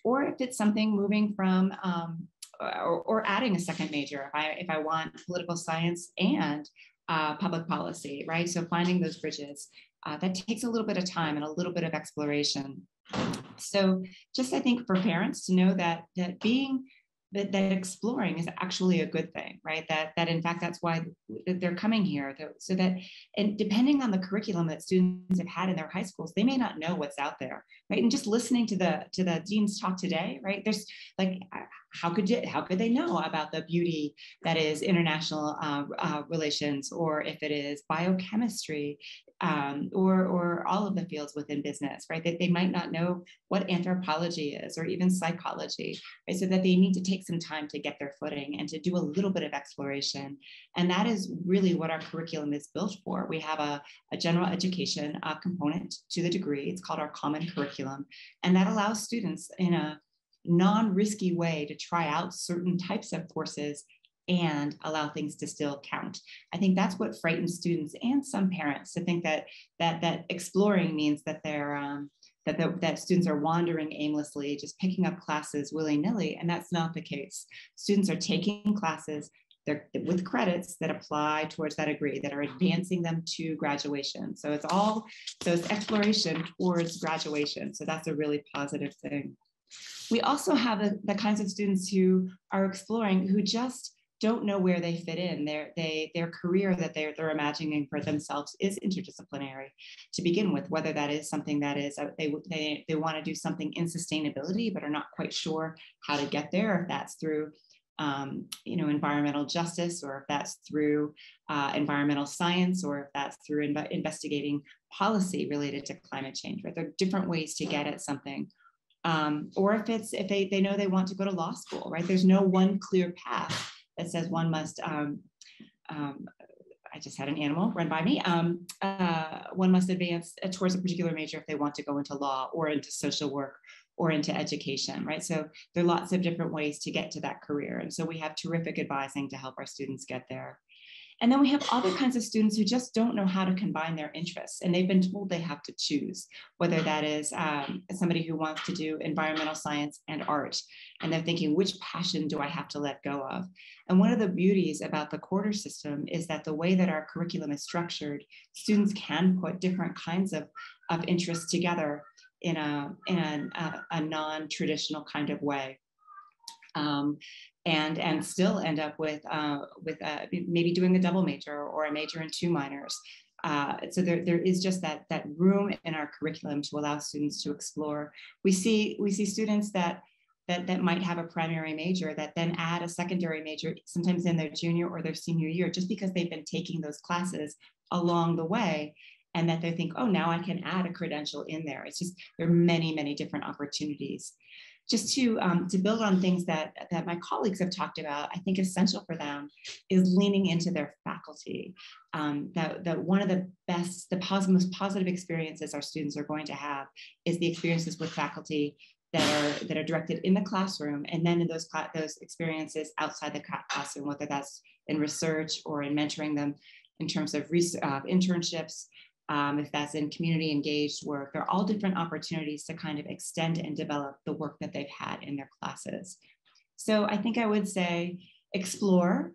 or if it's something moving from or adding a second major, if I want political science and public policy, right? So finding those bridges, that takes a little bit of time and a little bit of exploration. So just, I think, for parents to know that that exploring is actually a good thing, right? That in fact, that's why they're coming here. So that, and depending on the curriculum that students have had in their high schools, they may not know what's out there, right? And just listening to the dean's talk today, right? There's like, how could they know about the beauty that is international relations, or if it is biochemistry, or all of the fields within business, right? That they might not know what anthropology is, or even psychology, right? So that they need to take some time to get their footing and to do a little bit of exploration. And that is really what our curriculum is built for. We have a general education component to the degree. It's called our common curriculum. And that allows students in a non-risky way to try out certain types of courses and allow things to still count. I think that's what frightens students and some parents, to think that exploring means that they're that students are wandering aimlessly, just picking up classes willy-nilly, and that's not the case. Students are taking classes with credits that apply towards that degree, that are advancing them to graduation. So it's exploration towards graduation. So that's a really positive thing. We also have the kinds of students who are exploring, who just don't know where they fit in. Their career that they're imagining for themselves is interdisciplinary to begin with, whether that is something that is, they want to do something in sustainability, but are not quite sure how to get there, if that's through environmental justice, or if that's through environmental science, or if that's through investigating policy related to climate change, right? There are different ways to get at something. Or if they know they want to go to law school, right? There's no one clear path that says one must I just had an animal run by me. One must advance towards a particular major if they want to go into law or into social work or into education, right? So there are lots of different ways to get to that career. And so we have terrific advising to help our students get there. And then we have other kinds of students who just don't know how to combine their interests, and they've been told they have to choose, whether that is somebody who wants to do environmental science and art, and they're thinking, which passion do I have to let go of? And one of the beauties about the quarter system is that the way that our curriculum is structured, students can put different kinds of interests together in a non-traditional kind of way. And still end up with maybe doing a double major or a major in 2 minors. So there is just that room in our curriculum to allow students to explore. We see students that might have a primary major that then add a secondary major, sometimes in their junior or their senior year, just because they've been taking those classes along the way, and that they think, oh, now I can add a credential in there. It's just, there are many, many different opportunities. Just to build on things that my colleagues have talked about, I think essential for them is leaning into their faculty. That one of the best, most positive experiences our students are going to have is the experiences with faculty that are directed in the classroom, and then in those experiences outside the classroom, whether that's in research or in mentoring them in terms of internships. If that's in community engaged work, they're all different opportunities to kind of extend and develop the work that they've had in their classes. So I think I would say explore,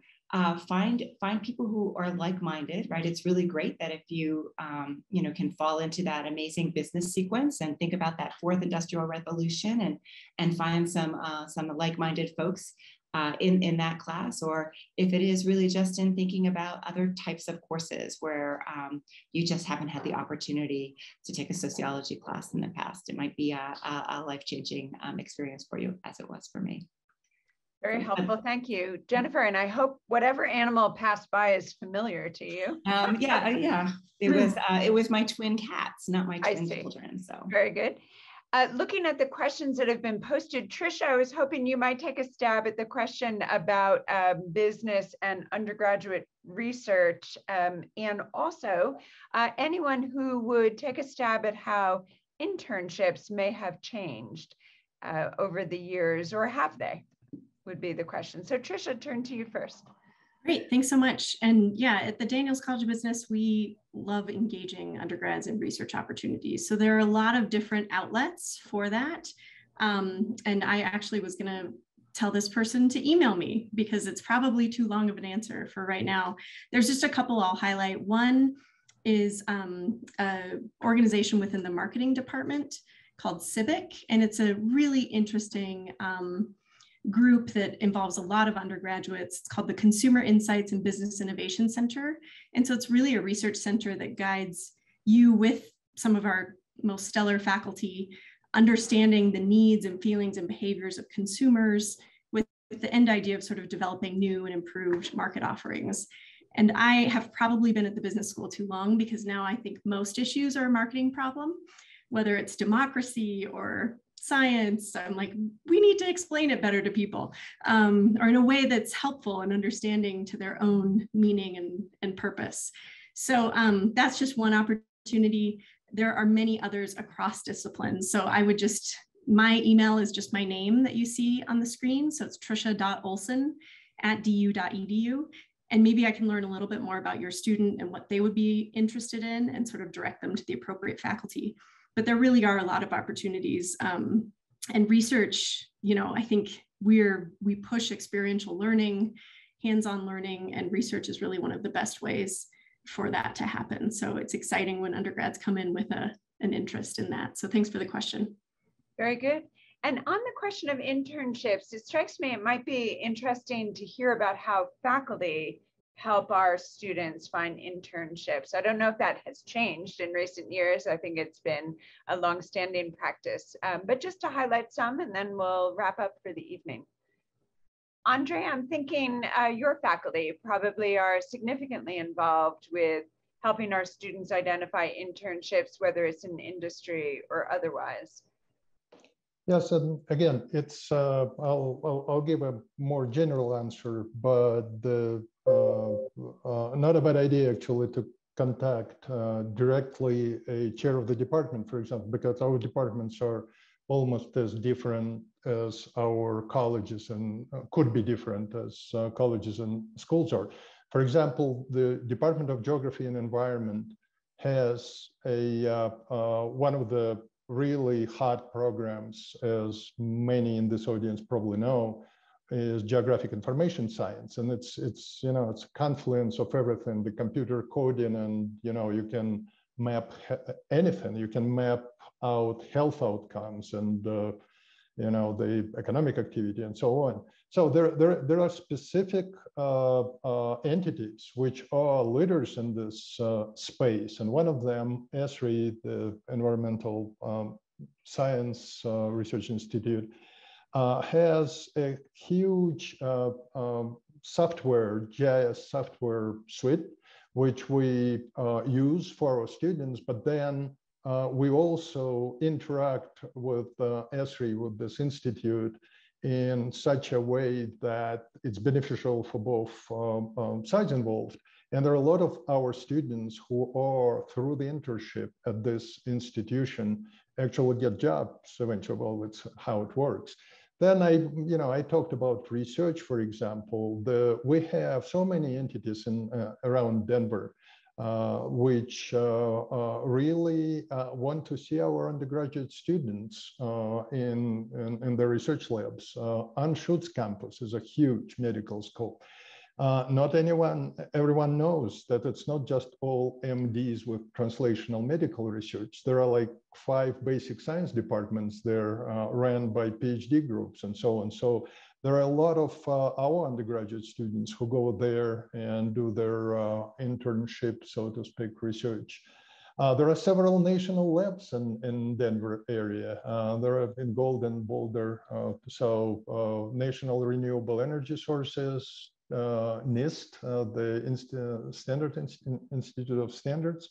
find people who are like-minded, right? It's really great that if you, can fall into that amazing business sequence and think about that 4th Industrial Revolution and find some like-minded folks in that class, or if it is really just in thinking about other types of courses where you just haven't had the opportunity to take a sociology class in the past. It might be a life-changing experience for you, as it was for me. Very helpful, thank you, Jennifer. And I hope whatever animal passed by is familiar to you. Yeah. It was my twin cats, not my twin children. So very good. Looking at the questions that have been posted, Trisha, I was hoping you might take a stab at the question about business and undergraduate research, and also anyone who would take a stab at how internships may have changed over the years, or have they, would be the question. So Trisha, turn to you first. Great, thanks so much. And yeah, at the Daniels College of Business, we love engaging undergrads in research opportunities. So there are a lot of different outlets for that. And I actually was gonna tell this person to email me because it's probably too long of an answer for right now. There's just a couple I'll highlight. One is an organization within the marketing department called Civic. And it's a really interesting group that involves a lot of undergraduates. It's called the Consumer Insights and Business Innovation Center. And so it's really a research center that guides you with some of our most stellar faculty, understanding the needs and feelings and behaviors of consumers with the end idea of sort of developing new and improved market offerings. And I have probably been at the business school too long, because now I think most issues are a marketing problem, whether it's democracy or science. I'm like, we need to explain it better to people, or in a way that's helpful and understanding to their own meaning and purpose. So that's just one opportunity. There are many others across disciplines. So I would just, my email is just my name that you see on the screen. So it's trisha.olson@du.edu. And maybe I can learn a little bit more about your student and what they would be interested in and sort of direct them to the appropriate faculty. But there really are a lot of opportunities, and research, I think we push experiential learning, hands-on learning, and research is really one of the best ways for that to happen. So it's exciting when undergrads come in with an interest in that. So thanks for the question. Very good. And on the question of internships, it strikes me it might be interesting to hear about how faculty help our students find internships. I don't know if that has changed in recent years. I think it's been a longstanding practice, but just to highlight some, and then we'll wrap up for the evening. Andre, I'm thinking your faculty probably are significantly involved with helping our students identify internships, whether it's in industry or otherwise. Yes, and again, it's I'll give a more general answer, but not a bad idea actually to contact directly a chair of the department, for example, because our departments are almost as different as our colleges and could be different as colleges and schools are. For example, the Department of Geography and Environment has a one of the really hot programs, as many in this audience probably know, is geographic information science. And it's you know, it's a confluence of everything, the computer coding, and you know, you can map anything. You can map out health outcomes and you know, the economic activity and so on. So there are specific entities which are leaders in this space. And one of them, ESRI, the Environmental Science Research Institute, has a huge software, GIS software suite, which we use for our students, but then we also interact with ESRI, with this institute, in such a way that it's beneficial for both sides involved. And there are a lot of our students who are, through the internship at this institution, actually get jobs eventually. Well, it's how it works. Then I talked about research, for example. We have so many entities in around Denver, which really want to see our undergraduate students in the research labs. Anschutz campus is a huge medical school. Not everyone knows that it's not just all MDs with translational medical research. There are like 5 basic science departments there ran by PhD groups and so on. So there are a lot of our undergraduate students who go there and do their internship, so to speak, research. There are several national labs in Denver area. There are in Golden, Boulder, National Renewable Energy Sources, NIST, the Standard Institute of Standards.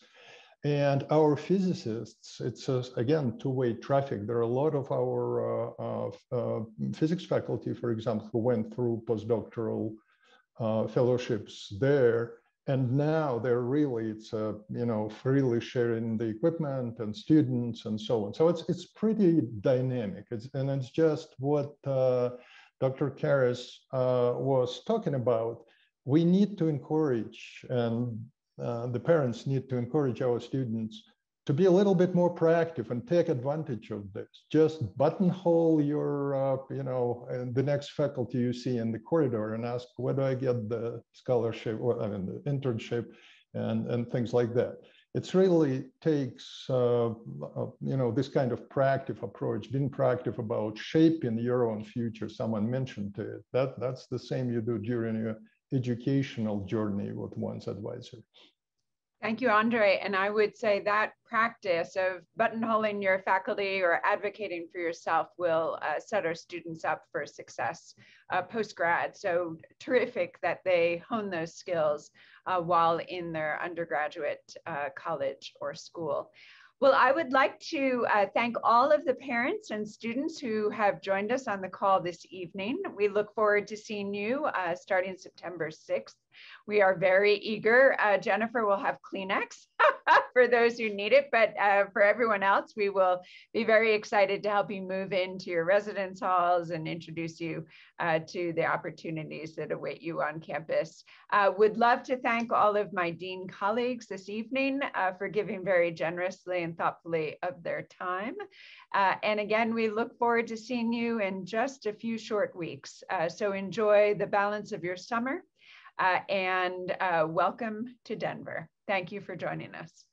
And our physicists, it's again, two-way traffic. There are a lot of our physics faculty, for example, who went through postdoctoral fellowships there. And now they're really, freely sharing the equipment and students and so on. So it's pretty dynamic. It's just what Dr. Karras was talking about. We need to encourage, and the parents need to encourage our students to be a little bit more proactive and take advantage of this. Just buttonhole your, the next faculty you see in the corridor and ask, where do I get the scholarship or the internship and things like that. It really takes, this kind of proactive approach, being proactive about shaping your own future. Someone mentioned it. That's the same you do during your educational journey with one's advisor. Thank you, Andre. And I would say that practice of buttonholing your faculty or advocating for yourself will set our students up for success post-grad. So terrific that they hone those skills while in their undergraduate college or school. Well, I would like to thank all of the parents and students who have joined us on the call this evening. We look forward to seeing you starting September 6th. We are very eager. Jennifer will have Kleenex for those who need it, but for everyone else, we will be very excited to help you move into your residence halls and introduce you to the opportunities that await you on campus. Would love to thank all of my dean colleagues this evening for giving very generously and thoughtfully of their time. And again, we look forward to seeing you in just a few short weeks. So enjoy the balance of your summer. And welcome to Denver. Thank you for joining us.